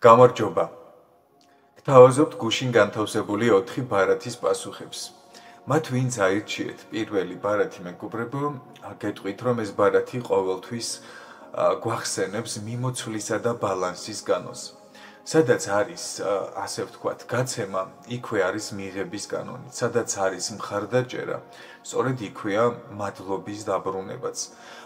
გამარჯობა. გთავაზობთ გუშინ განთავსებული 4 ბარათის პასუხებს. მათ ვინც აირჩიეთ პირველი ბარათი მეგობრებო, გეტყვით რომ ეს ბარათი ყოველთვის გვახსენებს მიმოცვლისა და ბალანსის განონს. სადაც არის, ასე ვთქვათ, გაცემა, იქვე არის მიღების კანონი. სადაც არის მხარდაჭერა, სწორედ იქვეა მადლობის დაბრუნებაც.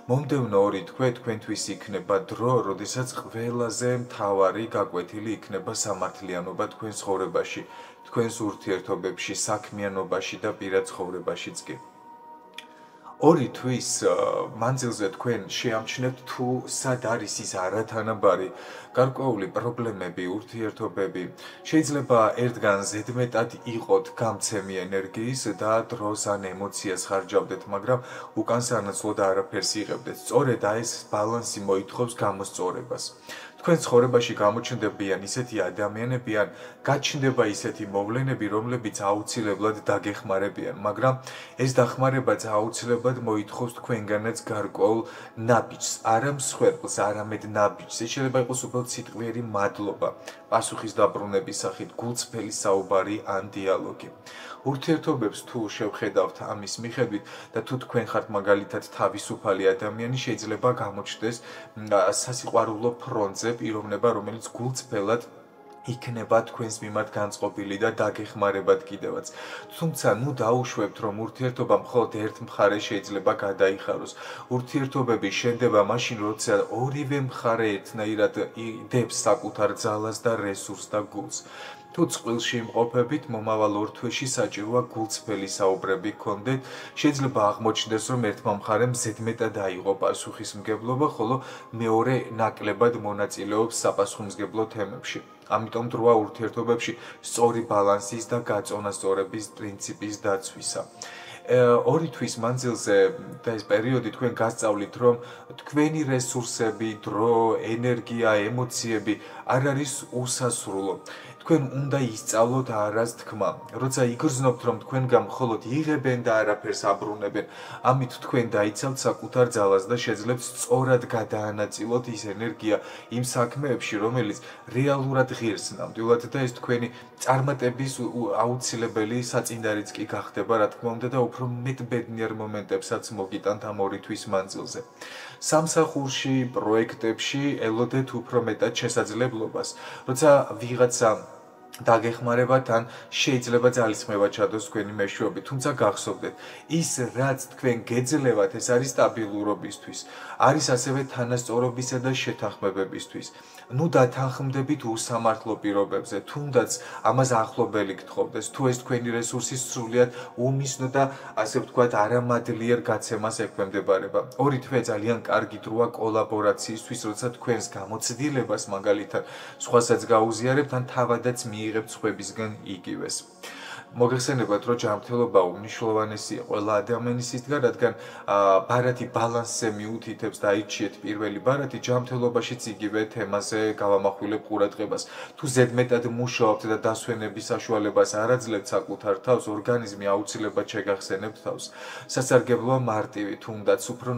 მომდევნო ორი თქვენთვის იქნება დრო, როდესაც ყველაზე მთავარი გაკვეთილი იქნება სამართლიანობა თქვენ ცხოვრებაში, თქვენს ურთიერთობებში, საქმიანობაში და პირად ცხოვრებაშიც კი. ორი თვის მანძილზე თქვენ შეამჩნევთ თუ სად არის ის არათანაბარი გარკვეული პრობლემები, ურთიერთობები. შეიძლება ერთგან ზედმეტად იყოთ გამცემი ენერგიის და დროს ან ემოციას ხარჯავდეთ, მაგრამ უკანასკნელად არაფერს იღებდეთ. სწორედ ეს ბალანსი მოითხოვს გამოსწორებას. თქვენ ცხოვრებაში გამოჩნდებიან ისეთი ადამიანები ან გაჩნდება ისეთი მოვლენები, რომლებიც აუცილებლად დაგეხმარებიან, მაგრამ ეს დახმარებაც აუცილებლად მოითხოვს თქვენგანაც გარკვეულ ნაბიჯს, არა მსხვერპლს, არამედ ნაბიჯს. ეს შეიძლება იყოს უბრალოდ სიტყვიერი მადლობა, პასუხის დაბრუნების სახით, გულწრფელი საუბარი ან დიალოგი. ურთიერთობებს თუ შევხედავთ ამის მიხედვით და თუ თქვენ ხართ მაგალითად თავისუფალი ადამიანი, შეიძლება გამოჩნდეს სასიყვარულო ფრონტზე პიროვნება, რომელიც გულწრფელად იქნება თქვენს მიმართ განწყობილი და დაგეხმარებათ კიდევაც. თუმცა, დაუშვებთ, რომ ურთიერთობა მხოლოდ ერთ მხარეს შეიძლება გადაიხაროს. ურთიერთობები შენდება მაშინ, როცა ორივე მხარე ერთნაირად იდებს საკუთარ ძალას და რესურსს და გულს. თუ წყვილში იმყოფებით, მომავალ ორ თვეში საჭიროა გულწრფელი საუბრები გქონდეთ. შეიძლება აღმოჩნდეს, რომ ერთმა მხარემ ზედმეტად აიღო პასუხისმგებლობა, ხოლო მეორე ნაკლებად მონაწილეობს საპასუხისმგებლო თემებში. ამიტომ დროა ურთიერთობებში სწორი ბალანსის და გაწონასწორების პრინციპის დაცვისა. ორი თვის მანძილზე და ეს პერიოდი თქვენ გასწავლით, რომ თქვენი რესურსები, დრო, ენერგია, ემოციები არ არის უსასრულო. თქვენ უნდა ისწავლოთ არას თქმა. როცა იგრძნობთ, რომ თქვენგან მხოლოდ იღებენ და არაფერს აბრუნებენ, ამით თქვენ დაიცავთ საკუთარ ძალას და შეძლებთ სწორად გადაანაწილოთ ის ენერგია იმ საქმეებში, რომელიც რეალურად ღირს ნამდვილად და ეს თქვენი წარმატების აუცილებელი საწინდარიც კი გახდება, რა თქმა უნდა, და უფრო მეტ ბედნიერ მომენტებსაც მოგიტანთ ამ ორი თვის მანძილზე. სამსახურში, პროექტებში ელოდეთ უფრო მეტად შესაძლებლობას, როცა ვიღაცა დაგეხმარებათ ან შეიძლება ძალისხმევა ჩადოს თქვენი მეშვეობით, თუმცა გახსოვდეთ, ის რაც თქვენ გეძლევათ, ეს არის სტაბილურობისთვის, არის ასევე თანასწორობისა და შეთანხმებებისთვის. დათანხმდებით უსამართლო პირობებზე, თუნდაც ამას ახლობელი გთხოვდეს, თუ ეს თქვენი რესურსი სრულიად უმისნო და ასე ვთქვათ, არამადლიერ გაცემას ექვემდებარება. ორი თვე ძალიან კარგი დროა კოლაბორაციისთვის, როცა თქვენს გამოცდილებას მაგალითად სხვასაც გაუზიარებთ ან თავადაც მიიღებთ სხვებისგან იგივეს. მოგეხსენებათ, რომ ჯანმრთელობა უმნიშვნელოვანესია ყველა ადამიანისისგან, რადგან ბარათი ბალანსზე მიუთითებს და აირჩიეთ პირველი ბარათი, ჯანმრთელობაშიც იგივე თემაზე გავამახვილებ ყურადღებას. თუ ზედმეტად მუშაობთ და დასვენების საშუალებას არ აძლევთ საკუთარ თავს, ორგანიზმი აუცილებლად შეგახსენებთ თავს. სასარგებლოა მარტივი, თუნდაც უფრო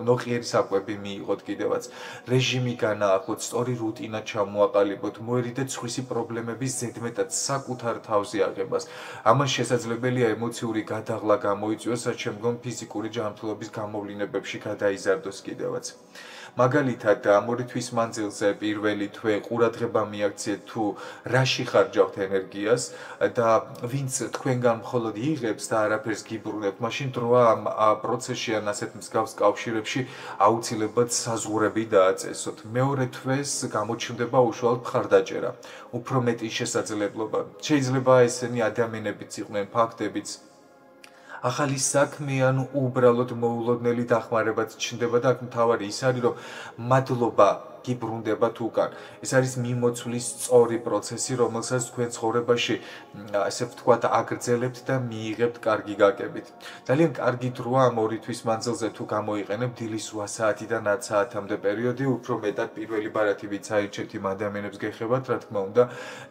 ნოყიერი საკვები მიიღოთ კიდევაც. რეჟიმი განაახლოთ, სწორი რუტინა ჩამოაყალიბოთ, მოერიდეთ სხვისი პრობლემების ზედმეტად საკუთარ თავზე აღებას. ამან შესაძლებელია ემოციური გადაღლა გამოიწვიოს, რაც შემდგომ ფიზიკური ჯანმრთელობის გამოვლინებებში გადაიზარდოს კიდევაც. მაგალითად, ამ ორი თვის მანძილზე პირველი თვე ყურადღება მიაქციეთ თუ რაში ხარჯავთ ენერგიას და ვინც თქვენგან მხოლოდ იღებს და არაფერს გიბრუნებთ, მაშინ დროა ამ პროცესში ან ასეთ მსგავს კავშირებში აუცილებლად საზღურები დააწესოთ. მეორე თვეს გამოჩნდება უშუალოდ მხარდაჭერა, უფრო მეტი შესაძლებლობა. შეიძლება ესენი ადამიანებიც იყვნენ, ფაქტებიც, ახალი საქმე ან უბრალოდ მოულოდნელი დახმარებაც ჩნდება და აქ მთავარი ის არის, რომ მადლობა გიბრუნდება თუკან. ეს არის მიმოცვლის სწორი პროცესი, რომელსაც თქვენ ცხოვრებაში ასე ვთქვათ აგრძელებთ და მიიღებთ კარგი გაკებით. ძალიან კარგი დროა ამ ორი თვის მანძილზე თუ გამოიყენებ დილის 8 საათიდან 10 საათამდე პერიოდი, უფრო მეტად პირველი ბარათი ვინც აირჩევთ იმ ადამიანებს გეხებათ, რა თქმა უნდა,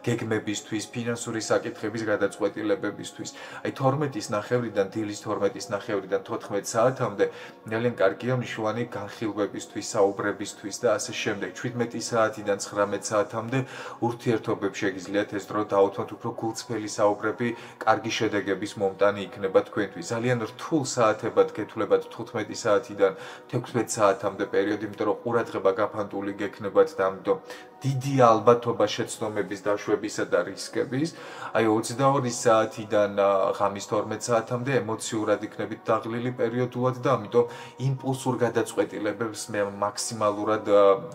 გეგმებისთვის, ფინანსური საკითხების გადაწყვეტილებებისთვის. აი 12-ის ნახევრიდან დილის 12-ის ნახევრიდან 14 საათამდე ძალიან კარგია მნიშვნელოვანი განხილვებისთვის, საუბრებისთვის და ასე შემდეგ. შემდეგ 17 საათიდან 19 საათამდე ურთიერთობებს შეგიძლიათ ეს დრო დაუთმოთ უფრო გულწრფელი საუბრები, კარგი შედეგების მომტანი იქნება თქვენთვის. ძალიან რთულ საათებად გეთვლებათ 15 საათიდან 16 საათამდე პერიოდი, იმიტომ რომ ყურადღება გაფანტული გექნებათ და ამიტომ დიდი ალბათობა შეცდომების დაშვებისა და რისკების. აი 22 საათიდან ღამის 12 საათამდე ემოციურად იქნებით დაღლილი პერიოდულად და ამიტომ იმპულსურ გადაწყვეტილებებს მე მაქსიმალურად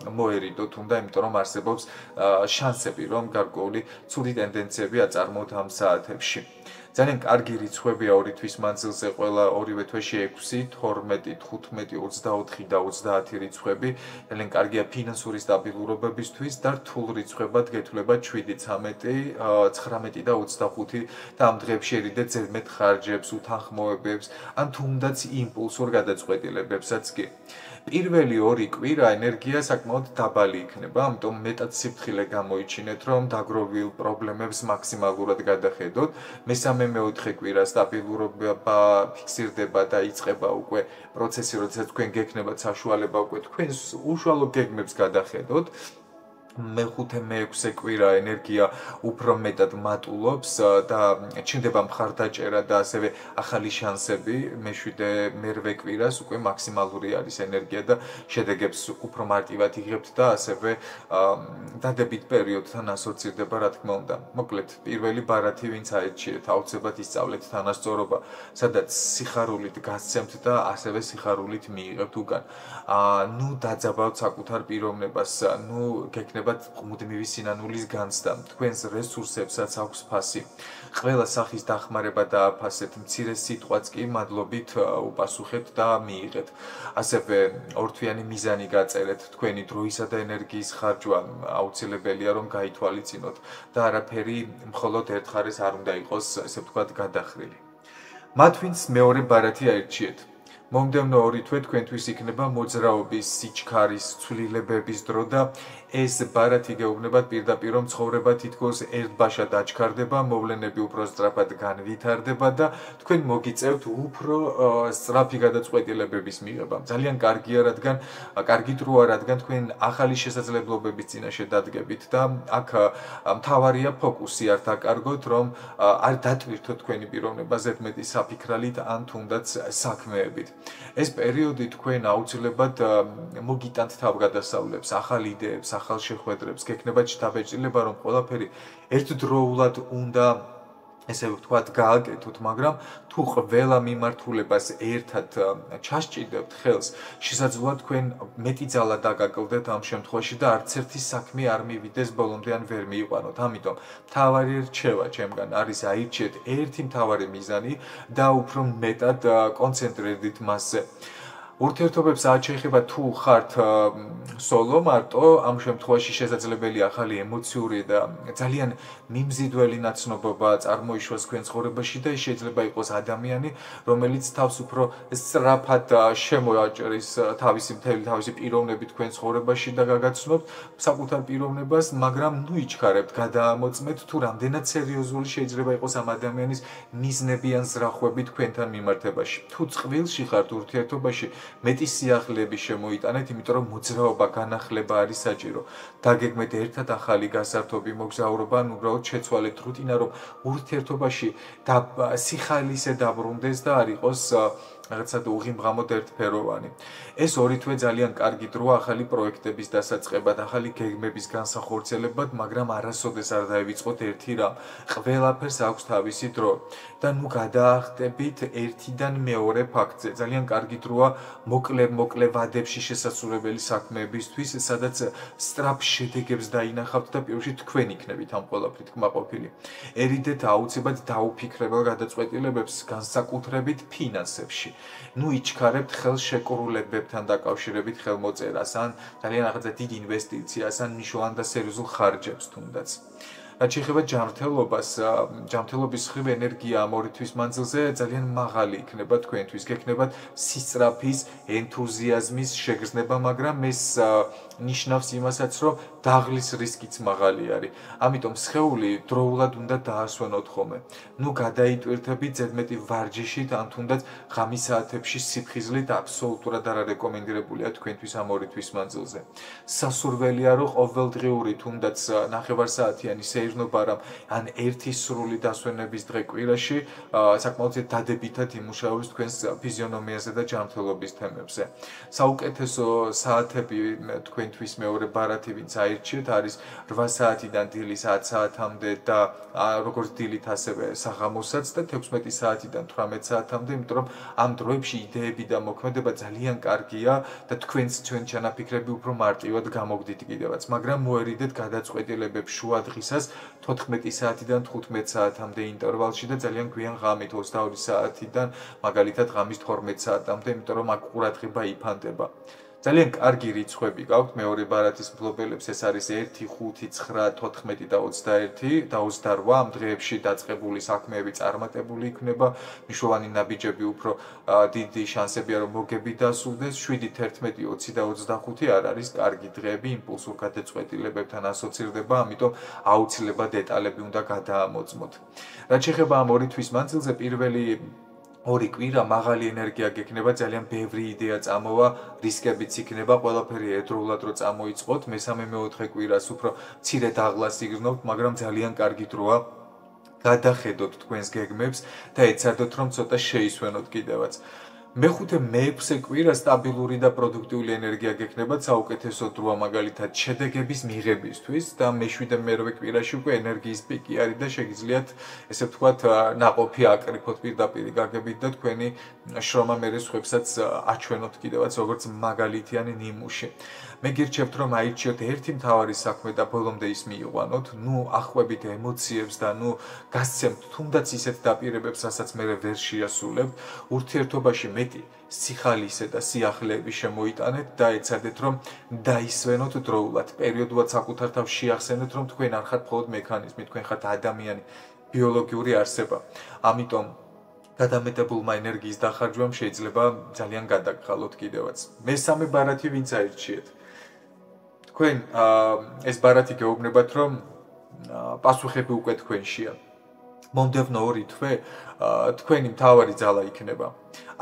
მოერიდოთ უნდა, იმიტომ რომ არსებობს შანსები, რომ გარკვეული ცუდი ტენდენციები აწარმოოთ ამ საათებში. ძალიან კარგი რიცხვებია ორი თვის მანძილზე ყველა ორივე თვეში 6, 12, 15, 24 და 30 რიცხვები. ძალიან კარგია ფინანსური სტაბილურობებისთვის და რთულ რიცხვებად გეთვლება 7, 13, 19 და 25 და ამ დღეებში ერიდეთ ზედმეტ ხარჯებს, უთანხმოებებს, ან თუნდაც იმპულსურ გადაწყვეტილებებსაც კი. პირველი 2 კვირა ენერგია საკმაოდ დაბალი იქნება, ამიტომ მეტად სიფრთხილე გამოიჩინეთ, რომ დაგროვილ პრობლემებს მაქსიმალურად გადახედოთ. მესამე მეოთხე კვირა სტაბილურობა ფიქსირდება და იწყება უკვე პროცესი, როდესაც თქვენ გექნებათ საშუალება უკვე თქვენს უშუალო გეგმებს გადახედოთ. მეხუთე მეექვსე კვირა ენერგია უფრო მეტად მატულობს და ჩნდება მხარდაჭერა და ასევე ახალი შანსები. მეშვიდე მერვე კვირას უკვე მაქსიმალური არის ენერგია და შედეგებს უფრო მარტივად იღებთ და ასევე დადებით პერიოდთან ასოცირდება, რა თქმა უნდა. მოკლედ, პირველი ბარათი ვინც აირჩიეთ, აუცილებლად ისწავლეთ თანასწორობა, სადაც სიხარულით გასცემთ და ასევე სიხარულით მიიღებთ უკან. ნუ დაძაბავთ საკუთარ პიროვნებას, ნუ გექნებათ მუდმივი სინანულის განცდა, თქვენს რესურსებსაც აქვს ფასი. ყველა სახის დახმარება დააფასეთ, მცირე სიტყვაც კი მადლობით უპასუხეთ და მიიღეთ. ასევე ორთვიანი მიზანი გაწერეთ, თქვენი დროისა და ენერგიის ხარჯვა აუცილებელია რომ გაითვალისწინოთ და არაფერი მხოლოდ ერთ მხარეს არ უნდა იყოს, ესე ვთქვათ, გადახრილი. მათ ვინც მეორე ბარათი აირჩიეთ. მომდევნო 2 თვე თქვენთვის იქნება მოძრაობის, სიჩქარის, ცვლილებების დრო და ეს ბარათი გეუბნებათ პირდაპირ რომ ცხოვრება თითქოს ერთბაშად აჩქარდება, მოვლენები უფრო სწრაფად განვითარდება და თქვენ მოგიწევთ უფრო სწრაფი გადაწყვეტილებების მიღება. ძალიან კარგია, რადგან კარგი დროა, რადგან თქვენ ახალი შესაძლებლობების წინაშე დადგებით და აქ მთავარია ფოკუსი არ დაკარგოთ, რომ არ დატვირთოთ თქვენი პიროვნება ზედმეტი საფიქრალით ან თუნდაც საქმეებით. ეს პერიოდი თქვენ აუცილებლად მოგიტანთ თავგადასავლებს, ახალ იდეებს, ახალ შეხვედრებს, გექნებათ შთაბეჭდილება, რომ ყველაფერი ერთდროულად უნდა ესე ვთქვათ, გააკეთოთ, მაგრამ თუ ყველა მიმართულებას ერთად ჩასჭირდებთ ხელს, შესაძლოა თქვენ მეტი ძალა დაგაკლდეთ ამ შემთხვევაში და არც ერთი საქმე არ მივიდეს ბოლომდე ან ვერ მიიყვანოთ. ამიტომ მთავარი რჩევა ჩემგან არის აირჩიეთ ერთი მთავარი მიზანი და უფრო მეტად კონცენტრირდით მასზე. ურთიერთობებს არ შეიძლება თუ ხართ სოლო მარტო, ამ შემთხვევაში შესაძლებელია ახალი ემოციური და ძალიან მიმზიდველი ნაცნობობა წარმოიშვას თქვენ ცხოვრებაში და შეიძლება იყოს ადამიანი, რომელიც თავს უფრო სწრაფად შემოაჭრის თავისი პიროვნები თქვენ ცხოვრებაში და გაგაცნობთ საკუთარ პიროვნებას, მაგრამ ნუ იჩქარებთ, გადაამოწმეთ თუ რამდენად სერიოზული შეიძლება იყოს ამ ადამიანის მიზნები ან ზრახვები თქვენთან მიმართებაში. თუ წყვილში ხართ ურთიერთობაში, მეტი სიახლეები შემოიტანეთ, იმიტომ რომ მოძრაობა, განახლება არის საჭირო. დაგეგმეთ ერთად ახალი გასართობი მოგზაურობა, ან უბრალოდ შეცვალეთ რუტინა, რომ ურთიერთობაში სიხალისე დაბრუნდეს და არ იყოს რაღაცა უღიმღამოდ ერთფეროვანი. ეს 2 თვე ძალიან კარგი დროა ახალი პროექტების დასაწყებად, ახალი გეგმების განსახორციელებად, მაგრამ არასოდეს არ დაივიწყოთ ერთი რამ. ყველაფერს აქვს თავისი დრო და ნუ გადაახტებით ერთიდან მეორე ფაქტზე. ძალიან კარგი დროა მოკლე ვადებში შესაძლებელი საქმეებისთვის, სადაც სწრაფ შედეგებს დაინახავთ და პირველში თქვენ იქნებით ამ ყველაფრით კმაყოფილი. ერიდეთ აუცილებლად დაუფიქრებელ გადაწყვეტილებებს განსაკუთრებით ფინანსებში. ნუ იჩქარებთ ხელშეკრულებებთან დაკავშირებით ხელმოწერას, ან ძალიან რაღაცა დიდ ინვესტიციას, ან მნიშვნელოვან და სერიოზულ ხარჯებს თუნდაც. რაც შეეხება ჯანმრთელობას, ჯანმრთელობის მხრივ ენერგია ამ ორი თვის მანძილზე ძალიან მაღალი იქნება თქვენთვის. გექნებათ სისწრაფის, ენთუზიაზმის შეგრძნება, მაგრამ ეს ნიშნავს იმასაც, რომ დაღლის რისკიც მაღალი არის. ამიტომ სხეული დროულად უნდა დაასვენოთ ხოლმე. ნუ გადაიტვირთებით ზედმეტი ვარჯიშით, ან თუნდაც ღამის საათებში სიფხიზლით აბსოლუტურად არ რეკომენდირებულია თქვენთვის ამ ორი თვის მანძილზე. სასურველია, რომ ყოველდღიური თუნდაც ნახევარსაათიანი სეირნობა ან ერთი სრული დასვენების დღე კვირაში საკმაოდ დადებითად იმუშავებს თქვენს ფიზიონომიაზე და ჯანმრთელობის თემებზე. საუკეთესო საათები თქვენთვის მეორე ბარათი ვინც აირჩიეთ არის 8 საათიდან დილის 10 საათამდე და როგორც დილით ასევე საღამოსაც და 16 საათიდან 18 საათამდე, იმიტომ რომ ამ დროებში იდეები და მოქმედება ძალიან კარგია და თქვენს ჩანაფიქრები უფრო მარტივად გამოგდით კიდევაც, მაგრამ მოერიდეთ გადაწყვეტილებებს შუა დღისას 14 საათიდან 15 საათამდე ინტერვალში და ძალიან გვიან ღამით 22 საათიდან მაგალითად ღამის 12 საათამდე, იმიტომ რომ აქ ყურადღება იფანტება. ძალიან კარგი რიცხვები გაქვთ მეორე ბარათის მფლობელებს, ეს არის 1, 5, 9, 14 და 21 და 28 ამ დღეებში დაწყებული საქმეები წარმატებული იქნება, მნიშვნელოვანი ნაბიჯები უფრო დიდი შანსებია რომ მოგები დასრულდეს, 7, 11, 20 და 25 არ არის კარგი დღეები იმპულსურ გადაწყვეტილებებთან ასოცირდება, ამიტომ აუცილებლად დეტალები უნდა გადაამოწმოთ. რაც შეეხება ამ ორი თვის მანძილზე, პირველი ორი კვირა მაღალი ენერგია გექნება, ძალიან ბევრი იდეა წამოვა, რისკებიც იქნება, ყველაფერი ერთდროულად რო წამოიწყოთ, მესამე მეოთხე კვირას უფრო მცირე დაღლას იგრძნობთ, მაგრამ ძალიან კარგი დროა გადახედოთ თქვენს გეგმებს და ეცადოთ რომ ცოტა შეისვენოთ კიდევაც. მეხუთე მეექვსე კვირა სტაბილური და პროდუქტიული ენერგია გექნებათ, საუკეთესო დროა მაგალითად შედეგების მიღებისთვის და მეშვიდე მერვე კვირაში უკვე ენერგიის პიკი არის და შეგიძლიათ ესე ვთქვათ ნაყოფი აკრიფოთ პირდაპირ გაგებით და თქვენი შრომა მერე სხვებსაც აჩვენოთ კიდევაც როგორც მაგალითიანი ნიმუში. მე გირჩევთ რომ აირჩიოთ ერთი მთავარი საქმე და ბოლომდე ის მიიყვანოთ, ნუ ახვევით ემოციებს და ნუ გასცემთ თუნდაც ისეთ დაპირებებს, რასაც მე ვერ შეასრულებთ, ურთიერთობაში მეტი სიხალისე და სიახლეები შემოიტანეთ და ეცადეთ რომ დაისვენოთ დროულად. პერიოდულად საკუთარ თავს შეახსენეთ რომ თქვენ არ ხართ მხოლოდ მექანიზმი, თქვენ ხართ ადამიანი, ბიოლოგიური არსება. ამიტომ გადამეტებულმა ენერგიის დახარჯვამ შეიძლება ძალიან გადაგხალოთ კიდევაც. მესამე ბარათი ვინც აირჩიეთ. თქვენ ეს ბარათი გეუბნებათ რომ პასუხები უკვე თქვენშია. მომდევნო ორი თვე თქვენი მთავარი ძალა იქნება.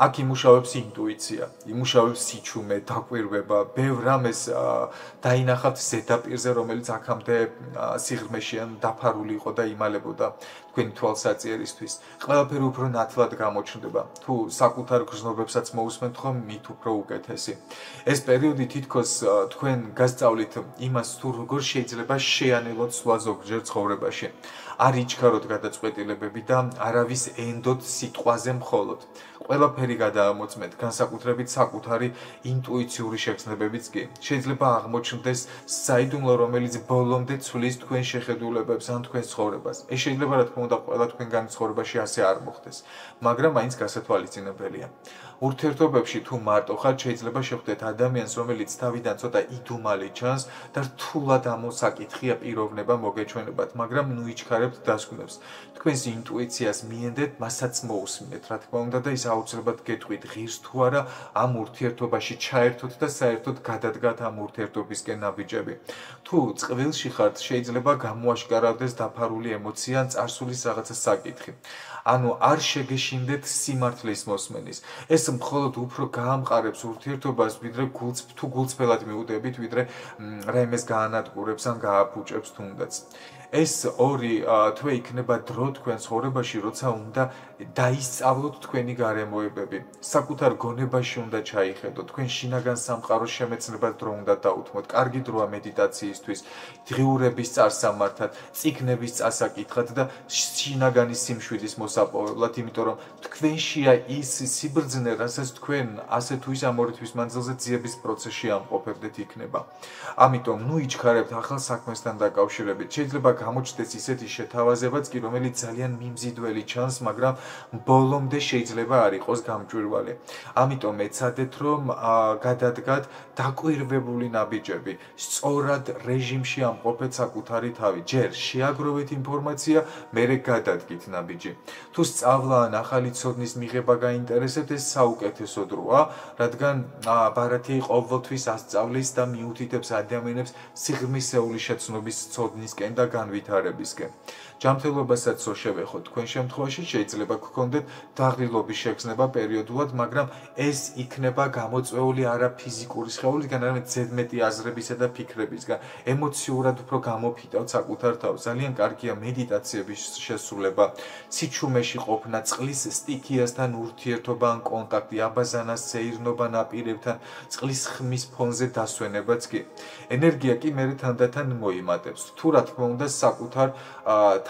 აქ იმუშავებს ინტუიცია, იმუშავებს სიჩუმე, დაკვირვება, ბევრ რამეს დაინახავთ ზედაპირზე, რომელიც აქამდე სიღრმეში ან დაფარული იყო და იმალებოდა თქვენი თვალსაწიერისთვის. ყველაფერი უფრო ნათლად გამოჩნდება. თუ საკუთარ გრძნობებსაც მოусმენთ ხომ, მით უფრო უკეთესი. ეს პერიოდი თითქოს თქვენ გასწავლით იმას, თუ როგორ შეიძლება შეანელოთ სვლა ზოგჯერ ცხოვრებაში. არ იჩქაროთ გადაწყვეტილებები და არავის ენდოთ სიტყვაზე მხოლოდ. ყველაფერი გადაამოწმეთ, განსაკუთრებით საკუთარი ინტუიციური შეგრძნებებიც კი. შეიძლება აღმოჩნდეს საიდუმლო, რომელიც ბოლომდე ცვლის თქვენ შეხედულებებს ან თქვენ ცხოვრებას. ეს შეიძლება რა თქმა უნდა ყველა თქვენგან ცხოვრებაში ასე არ მოხდეს, მაგრამ მაინც გასათვალისწინებელია. ურთიერთობებში თუ მარტო ხართ, შეიძლება შეხვდეთ ადამიანს, რომელიც თავიდან ცოტა იდუმალი ჩანს და რთულად ამოსაკითხია პიროვნება მოგეჩვენებათ, მაგრამ ნუ იჩქარებთ დასკვნებს. თქვენს ინტუიციას მიენდეთ, მასაც მოусმინეთ, რა თქმა უნდა და ის აუცილებლად გეტყვით ღირს თუ არა ამ ურთიერთობაში ჩაერთოთ და საერთოდ გადადგათ ამ ურთიერთობისკენ ნაბიჯები. თუ წყვილში ხართ, შეიძლება გამოაშკარავდეს დაფარული ემოცია ან წარსულის რაღაცა საკითხი. ანუ არ შეგეშინდეთ სიმართლის მოსმენის. ეს მხოლოდ უფრო გაამყარებს ურთიერთობას, ვიდრე თუ გულწრფელად მიუდებით, ვიდრე რაიმეს გაანადგურებს ან გააფუჭებს თუნდაც. ეს ორი თვე იქნება დრო თქვენ ცხოვრებაში, როცა უნდა დაისწავლოთ თქვენი გარემოებები. საკუთარ გონებაში უნდა ჩაიხედოთ, თქვენ შინაგან სამყაროს შემეცნებას დრო უნდა დაუთმოთ. კარგი დროა მედიტაციისთვის, დღიურების წარსამართად, წიგნების წასაკითხად და შინაგანი სიმშვიდის მოსაპოვებლად, იმიტომ რომ თქვენშია ის სიბრძნე, რასაც თქვენ ასე თუ ის ამ ორი თვის მანძილზე ძიების პროცესში ამყოფებდეთ იქნება. ამიტომ ნუ იჩქარებთ ახალ საქმესთან დაკავშირებით. შეიძლება გამოჩნდეს ისეთი შეთავაზებაც კი, რომელიც ძალიან მიმზიდველი ჩანს, მაგრამ ბოლომდე შეიძლება არ იყოს გამჭვირვალე. ამიტომ ეცადეთ, რომ გადადგათ დაკვირვებული ნაბიჯები, სწორად რეჟიმში ამყოფეთ საკუთარი თავი. ჯერ შეაგროვეთ ინფორმაცია, მერე გადადგით ნაბიჯი. თუ სწავლა ან ახალი ცოდნის მიღება გაინტერესებთ, ეს საუკეთესო დროა, რადგან ბარათი ყოველთვის ასწავლის და მიუთითებს ადამიანებს სიღრმისეული შეცნობის ცოდნისკენ და განვითარებისკენ. ჯანმრთელობასაც რო შევეხოთ, თქვენ შემთხვევაში შეიძლება გქონდეთ დაღლილობის შეგრძნება პერიოდულად, მაგრამ ეს იქნება გამოწვეული არა ფიზიკური სხეულისგან, არამედ ზედმეტი აზრებისა და ფიქრებისგან. ემოციურად უფრო გამოფიტავთ საკუთარ თავს. ძალიან კარგია მედიტაციების შესრულება, სიჩუმეში ყოფნა, წყლის სტიქიასთან ურთიერთობა ან კონტაქტი, აბაზანას სეირნობა ნაპირებთან, წყლის ხმის ფონზე დასვენებაც კი. ენერგია კი მერე თანდათან მოიმატებს. თუ რა თქმა უნდა საკუთარ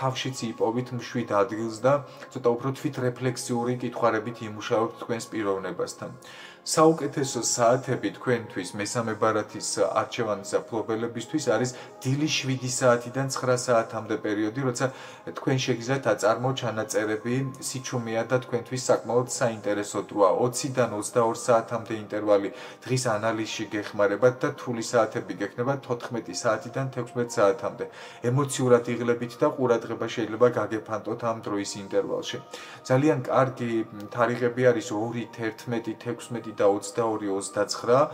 თავშიც იპოვით მშვიდ ადგილს და ცოტა უფრო თვითრეფლექსიური კითხვარებით იმუშავებთ თქვენს პიროვნებასთან. საუკეთესო საათები თქვენთვის მესამე ბარათის არჩევანის მფლობელებისთვის არის დილის 7 საათიდან 9 საათამდე პერიოდი, როცა თქვენ შეგიძლიათ აწარმოოთ ჩანაწერები, სიჩუმეა და თქვენთვის საკმაოდ საინტერესო დროა. 20-დან 22 საათამდე ინტერვალი დღის ანალიზში გეხმარებათ და რთული საათები გექნებათ 14 საათიდან 16 საათამდე. ემოციურად იღლებით და ყურადღება შეიძლება გაგეფანტოთ ამ დროის ინტერვალში. ძალიან კარგი თარიღები არის 2, 11, 16 და 22-29,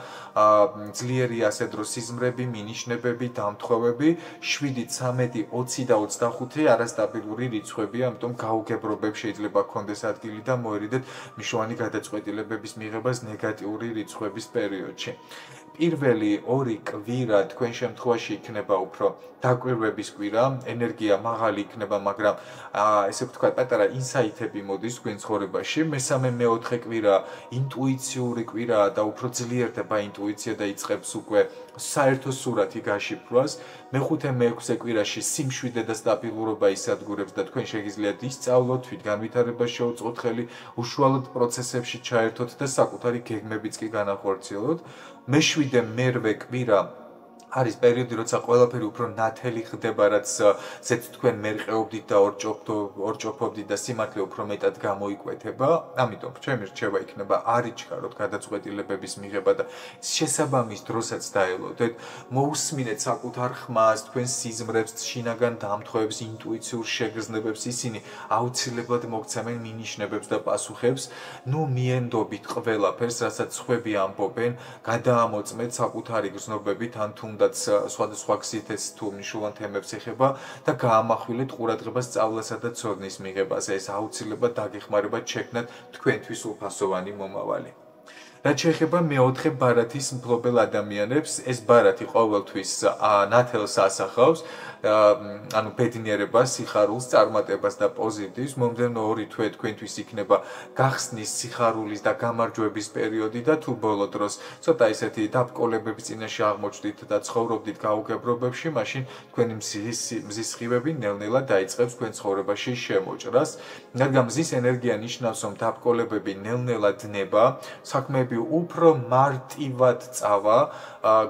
ძლიერი ასე დრო სიზმრები, მინიშნებები, დამთხოვები, 7, 13, 20 და 25 არასტაბილური რიცხვებია, ამიტომ გაუგებრობებს შეიძლება გქონდეს ადგილი და მოერიდეთ მნიშვნელოვანი გადაწყვეტილებების მიღებას ნეგატიური რიცხვების პერიოდში. პირველი 2 კვირა თქვენ შემთხვევაში იქნება უფრო დაკვირვების კვირა, ენერგია მაღალი იქნება, მაგრამ ესე ვთქვათ, პატარა ინსაიტები მოდის თქვენ ცხოვრებაში. მესამე, მეოთხე კვირა ინტუიციური კვირაა და უფრო ძლიერდება ინტუიცია და იწყებს უკვე საერთო სურათი გაშიფრვას. მეხუთე, მეექვსე კვირაში სიმშვიდე და სტაბილურობა ისადგურებს და თქვენ შეგიძლიათ ისწავლოთ, თვითგანვითარებას შეუწყოთ ხელი, უშუალოდ პროცესებში ჩაერთოთ და საკუთარი გეგმებიც კი განახორციელოთ. მეშვიდე, მერვე კვირა არის პერიოდი, როცა ყველაფერი უფრო ნათელი ხდება, რაც ზეც თქვენ მერყეობდით და ორჭოფობდით და სიმართლე უფრო მეტად გამოიკვეთება. ამიტომ ჩემი რჩევა იქნება არ იჩქაროთ გადაწყვეტილებების მიღება და შესაბამის დროსაც დაელოდეთ, მოусმინეთ საკუთარ ხმას, თქვენ სიზმრებს, შინაგან დამთხოვებს, ინტუიციურ შეგრძნებებს, ისინი აუცილებლად მოგცემენ მინიშნებებს და პასუხებს. მიენდობით ყველაფერს, რასაც ხვები ამბობენ, გადაამოწმეთ საკუთარი გრძნობებით ან თუნდაც სხვადასხვა გზით ეს თუ მნიშვნელოვან თემებს ეხება და გაამახვილეთ ყურადღება სწავლასა და ცოდნის მიღებაზე. ეს აუცილებლად დაგეხმარება შექმნათ თქვენთვის უფასოვანი მომავალი. რაც შეეხება მეოთხე ბარათის მფლობელ ადამიანებს, ეს ბარათი ყოველთვის ნათელს ასახავს, ანუ ბედნიერებას, სიხარულს, წარმატებას და პოზიტივს. მომდევნო 2 თვე თქვენთვის იქნება გახსნის, სიხარულის და გამარჯვების პერიოდი და თუ ბოლო დროს ცოტა ისეთი დაბრკოლებების წინაშე აღმოჩნდით და ცხოვრობდით გაუგებრობებში, მაშინ თქვენი მზის სხივები ნელ-ნელა დაიწყებს თქვენ ცხოვრებაში შემოჭრას. რადგან მზის ენერგია ნიშნავს, რომ დაბრკოლებები ნელ-ნელა დნება, საქმეები უფრო მარტივად წავა,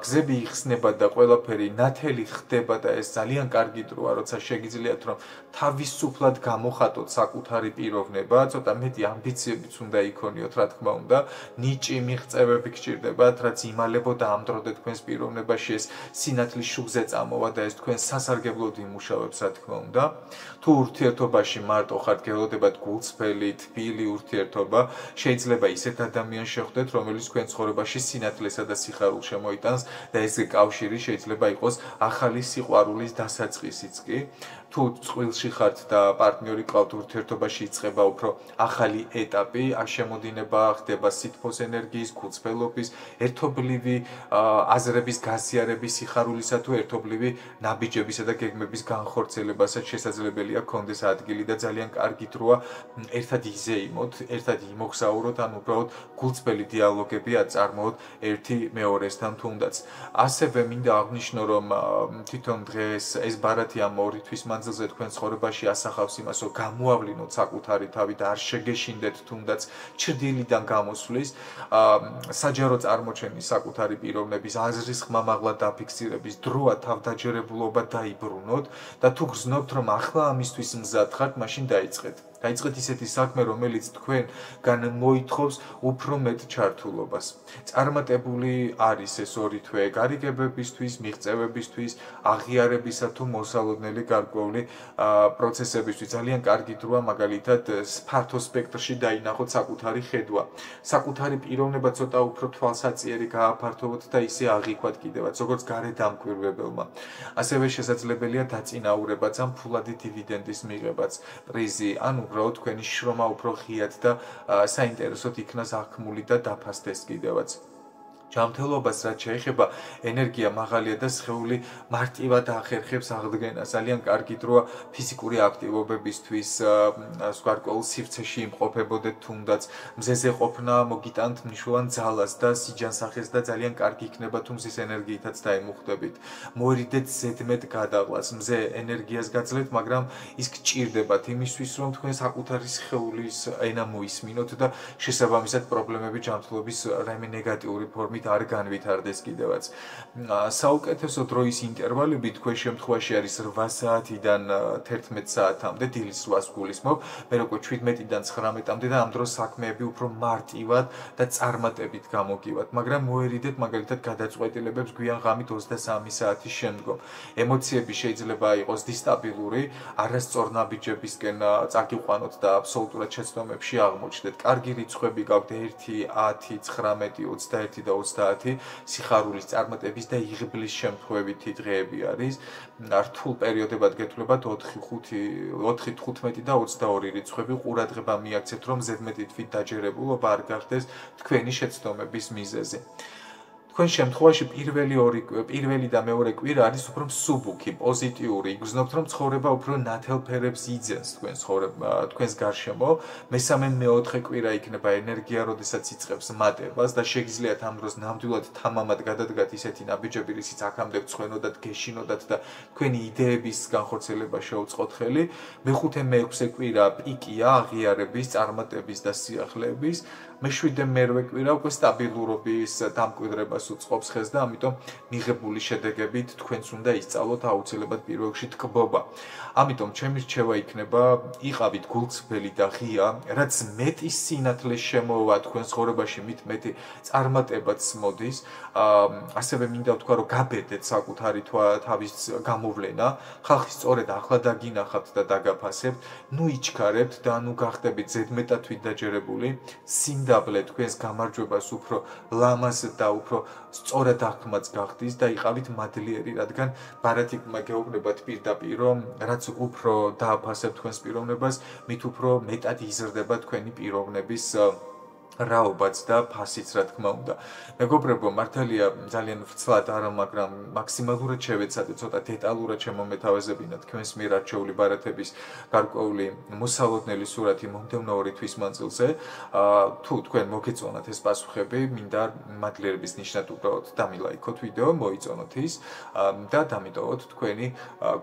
გზები იხსნება და ყველაფერი ნათელი ხდება და ეს ძალიან კარგი დროა, როცა შეგიძლიათ რომ თავისუფლად გამოხატოთ საკუთარი პიროვნება, ცოტა მეტი ამბიციებიც უნდა იქონიოთ, რა თქმა უნდა, ნიჭი, მიღწევები გჭირდებათ, რაც იმალებოდა ამ დროდე თქვენს პიროვნებაში ეს სინათლის შუქზე წამოვა და ეს თქვენ სასარგებლოდ იმუშავებს, რა თქმა უნდა. თუ ურთიერთობაში მარტო ხართ, გელოდებათ გულწრფელი, თბილი ურთიერთობა, შეიძლება ისეთ ადამიანს შეხვდეთ, რომელიც თქვენ ცხოვრებაში სინათლესა და სიხარულს შემოიტანს და ეს კავშირი შეიძლება იყოს ახალი სიყვარულის დასაწყისიც კი. თუ წყვილში ხართ და პარტნიორი გყავთ, ურთიერთობაში იწყება უფრო ახალი ეტაპი, შემოდინება ხდება სითბოს ენერგიის, გულწრფელობის, ერთობლივი აზრების გაზიარების, სიხარულისა თუ ერთობლივი ნაბიჯებისა და გეგმების განხორციელებასაც შესაძლებელია გქონდეს ადგილი და ძალიან კარგი დროა ერთად იზეიმოთ, ერთად იმოგზაუროთ, ან უბრალოდ გულწრფელი დიალოგები აწარმოოთ ერთი მეორესთან თუნდაც. ასევე მინდა აღვნიშნო, რომ თვითონ დღეს ეს ბარათი ამ 2 თვის მანძილზე თქვენ ცხოვრებაში ასახავს იმას, რომ გამოავლინოთ საკუთარი თავი და არ შეგეშინდეთ თუნდაც ჩრდილიდან გამოსვლის, საჯარო წარმოჩენის საკუთარი პიროვნების აზრის ხმამაღლა დაფიქსირების დროა თავდაჯერებულობა დაიბრუნოთ და თუ გრძნობთ, რომ ახლა ამისთვის მზად ხართ, მაშინ დაიწყეთ. დაიწყეთ ისეთი საქმე, რომელიც თქვენგან მოითხოვს უფრო მეტ ჩართულობას. წარმატებული არის ეს 2 თვე გარიგებებისთვის, მიღწევებისთვის, აღიარებისა თუ მოსალოდნელი გარკვეული პროცესებისთვის. ძალიან კარგი დროა მაგალითად ფართო სპექტრში დაინახოთ საკუთარი ხედვა. საკუთარი პიროვნება ცოტა უფრო თვალსაწიერი გააფართოვოთ და ისე აღიქვათ კიდევაც, როგორც გარედამკვირვებელმა. ასევე შესაძლებელია დაწინაურებაც ან ფულადი დივიდენდის მიღებაც, პრიზი, ანუ უბრალოდ თქვენი შრომა უფრო ღიად და საინტერესოდ იქნას აღქმული და დაფასდეს კიდევაც. ჯანმრთელობას რაც შეეხება, ენერგია მაღალია და სხეული მარტივად ახერხებს აღდგენას. ძალიან კარგი დროა ფიზიკური აქტივობებისთვის, გარკვეულ სივრცეში იმყოფებოდეთ თუნდაც, მზეზე ყოფნა მოგიტანთ მნიშვნელოვან ძალას და სიჯანსახეს და ძალიან კარგი იქნება თუ მზის ენერგიითაც დაემუხტებით. მოერიდეთ ზედმეტ გადაყლას, მზე ენერგიას გაძლევთ, მაგრამ ის გჭირდებათ იმისთვის, რომ თქვენ საკუთარი სხეულის ენა მოისმინოთ და შესაბამისად პრობლემები ჯანმრთელობის რაიმე ნეგატიური ფორმით არ განვითარდეს კიდევაც. საუკეთესო დროის ინტერვალები თქვენ შემთხვევაში არის 8 საათიდან 11 საათამდე, დილის 8-ს გულისხმობ, მე როგორ 17-დან 19-მდე და ამ დროს საქმეები უფრო მარტივად და წარმატებით გამოგივათ, მაგრამ მოერიდეთ მაგალითად გადაწყვეტილებებს გვიან ღამით 23 საათის შემდგომ. ემოციები შეიძლება იყოს დისტაბილური, არასწორ ნაბიჯებისკენ წაგიყვანოთ და აბსოლუტურად შეცდომებში აღმოჩნდეთ. კარგი რიცხვები გაქვთ 1, 10, 19, 21 და 30 სიხარულის წარმატების და იღბლის შემთხვევითი დღეები არის. რთულ პერიოდებად გეთვლებათ 4, 15 და 22 რიცხვები. ყურადღება მიაქცეთ, რომ ზედმეტი თვით დაჯერებულობა არ გახდეს თქვენი შეცდომების მიზეზი. თქვენ შემთხვევაში პირველი და მეორე კვირა არის უფრო მსუბუქი, პოზიტიური. იგრძნობთ, რომ ცხოვრება უფრო ნათელ ფერებს იძენს თქვენს გარშემო. მესამე, მეოთხე კვირა იქნება ენერგია, როდესაც იწყებს მატებას და შეგიძლიათ ამ დროს ნამდვილად თამამად გადადგათ ისეთი ნაბიჯები, რისიც აქამდე გწვენოდათ, გეშინოდათ და თქვენი იდეების განხორციელება შეუწყოთ ხელი. მეხუთე, მეექვსე კვირა პიკია აღიარების, წარმატების და სიახლეების. მეშვიდე, მერვე კვირა უკვე სტაბილურობის დამკვიდრებას უწყობს ხელს და ამიტომ მიღებული შედეგებით თქვენც უნდა ისწავლოთ აუცილებლად პირველ რიგში თკბობა. ამიტომ ჩემი რჩევა იქნება, იყავით გულწრფელი და ღია, რაც მეტი სინათლე შემოვა თქვენ ცხოვრებაში, მით მეტი წარმატებაც მოდის. ასევე მინდა ვთქვა, რომ გაბედეთ საკუთარი თავის გამოვლენა, ხალხი სწორედ ახლა დაგინახავთ და დაგაფასებთ, ნუ იჩქარებთ და ნუ გახდებით ზედმეტად თვით დაჯერებული. სიმდაბლე თქვენს გამარჯვებას უფრო ლამაზ და უფრო სწორად აღქმაც გახდის და იყავით მადლიერი, რადგან ბარათიკმა გეუბნებათ პირდაპირ, რომ რაც უფრო დააფასებთ თქვენს პიროვნებას, მით უფრო მეტად იზრდება თქვენი პიროვნების რაობაც და ფასიც, რა თქმა უნდა. მეგობრებო, მართალია ძალიან ვრცლად არა, მაგრამ მაქსიმალურად შევეცადე ცოტა დეტალურად შემომეთავაზებინა თქვენს მიერ არჩეული ბარათების გარკვეული მოსალოდნელი სურათი მომდევნო 2 თვის მანძილზე. თუ თქვენ მოგეწონათ ეს პასუხები, მინდა მადლიერების ნიშნად უბრალოდ დამილაიქოთ ვიდეო, მოიწონოთ ის და დამიტოვოთ თქვენი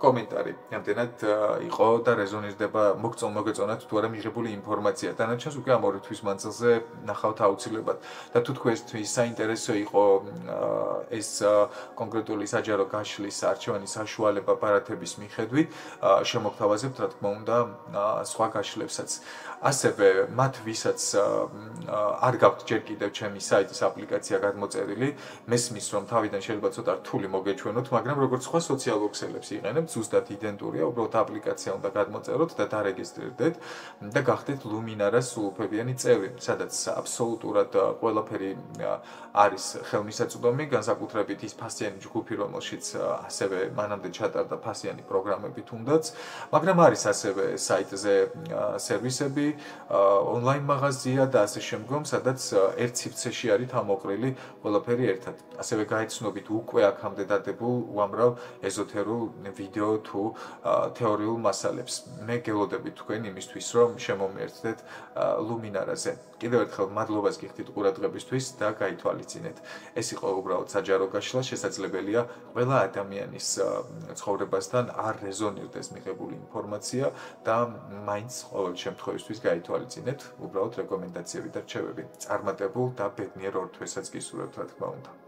კომენტარი. ამდენად იყო და რეზონირდება მოგეწონათ თუ არა მიღებული ინფორმაცია. დანარჩენს უკვე ამ 2 თვის მანძილზე ნახავთ აუცილებლად და თუ თქვენთვის საინტერესო იყო ეს კონკრეტული საჯარო გაშლის არჩევანის საშუალება ბარათების მიხედვით, შემოგთავაზებთ, რა თქმა უნდა, სხვა გაშლებსაც. ასევე მათ, ვისაც არ გაქვთ ჯერ კიდევ ჩემი საიტის აპლიკაცია გადმოწერილი, მესმის, რომ თავიდან შეიძლება ცოტა რთული მოგეჩვენოთ, მაგრამ როგორც სხვა სოციალურ ქსელებს იყენებთ, ზუსტად იდენტურია, უბრალოდ აპლიკაცია უნდა გადმოწეროთ და დარეგისტრირდეთ და გახდეთ ლუმინარას სრულუფლებიანი წევრი, სადაც აბსოლუტურად ყველაფერი არის ხელმისაწვდომი, განსაკუთრებით ის ფასიანი ჯგუფი, რომელშიც ასევე მანამდე ჩატარდა ფასიანი პროგრამები თუნდაც, მაგრამ არის ასევე საიტზე სერვისები, ონლაინ მაღაზია და ასე შემდგომ, სადაც ერთ სივრცეში არის თავმოყრილი ყველაფერი ერთად. ასევე გაეცნობით უკვე აქამდე დადებულ უამრავ ეზოთერულ ვიდეო თუ თეორიულ მასალებს. მე გელოდებით თქვენ იმისთვის, რომ შემომიერთდეთ ლუმინარაზე. კიდევ ერთხელ მადლობას გიხდით ყურადღებისთვის და გაითვალისწინეთ. ეს იყო უბრალოდ საჯარო გაშლა, შესაძლებელია ყველა ადამიანის ცხოვრებასთან არ რეზონირდეს მიღებული ინფორმაცია და მაინც ყოველ შემთხვევისთვის გაითვალისწინეთ, უბრალოდ რეკომენდაციები და რჩევები. წარმატებულ და ბედნიერ ორ თვესაც გისურვებთ, რა თქმა უნდა.